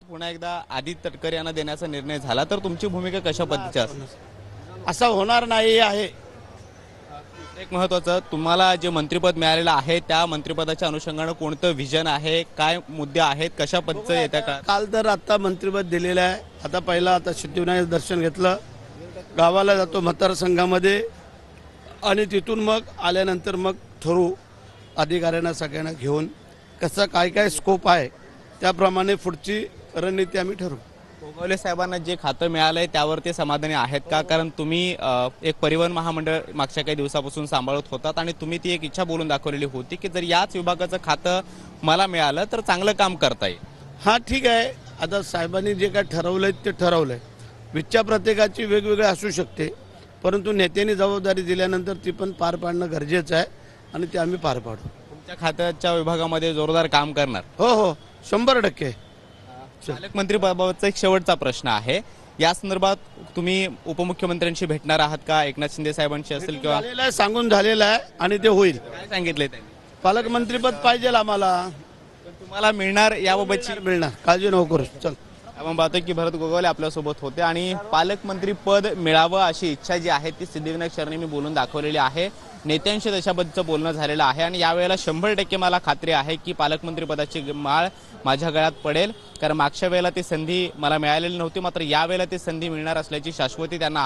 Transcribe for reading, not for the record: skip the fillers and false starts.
पुन्हा एकदा आदित्य तटकरे यांना देण्याचा निर्णय झाला तर तुमची भूमिका कशा पद्धतीची असेल? असं होणार नाही आहे. एक महत्त्वाचं, तुम्हाला जे मंत्रिपद मिळालेलं आहे त्या मंत्रिपदाच्या अनुषंगानं कोणतं विजन आहे, काय मुद्दे आहेत, कशा पद्धतीचं येत्या का? काल तर आता मंत्रिपद दिलेलं आहे. आता पहिला आता सिद्धिविनायक दर्शन घेतलं, गावाला जातो मतदारसंघामध्ये आणि तिथून मग आल्यानंतर मग ठरवू अधिकाऱ्यांना सगळ्यांना घेऊन कसं काय काय स्कोप आहे त्याप्रमाणे पुढची रणनीती आम्ही ठरवू. गोगावले साहेबांना जे खातं मिळालंय त्यावर ते समाधानी आहेत का? कारण तुम्ही एक परिवहन महामंडळ मागच्या काही दिवसापासून सांभाळत होतात आणि तुम्ही ती एक इच्छा बोलून दाखवलेली होती की जर याच विभागाचं खातं मला मिळालं तर चांगलं काम करता येईल. हा ठीक आहे. आता साहेबांनी जे काय ठरवलंय ते ठरवलंय. इच्छा प्रत्येकाची वेगवेगळी असू शकते, परंतु नेत्यांनी जबाबदारी दिल्यानंतर ती पण पार पाडणं गरजेचं आहे आणि ते आम्ही पार पाडू. तुमच्या खात्याच्या विभागामध्ये जोरदार काम करणार. हो हो 100%. पालकमंत्रीबाबतचा एक शेवटचा प्रश्न आहे. या संदर्भात तुम्ही उपमुख्यमंत्र्यांशी भेटणार आहात का? एकनाथ शिंदे साहेबांशी असेल किंवा झालेलं आहे, सांगून झालेलं आहे आणि ते होईल. काय सांगितलंय त्यांनी? पालकमंत्रीपद पाहिजे आम्हाला. पण तुम्हाला मिळणार याबाबतची मिळणार, काळजी नको करू. चल. आपण पाहतो की भरत गोगावले आपल्यासोबत होते आणि पालकमंत्री पद मिळावं अशी इच्छा जी आहे ती सिद्धिविनायक शरणे मी बोलून दाखवलेली आहे. नेत्यांशी त्याच्याबद्दलचं बोलणं झालेलं आहे आणि यावेळेला 100% मला खात्री आहे की पालकमंत्री पदाची माळ माझ्या गळ्यात पडेल. कारण मागच्या वेळेला ती संधी मला मिळालेली नव्हती, मात्र यावेळेला ती संधी मिळणार असल्याची शाश्वती त्यांना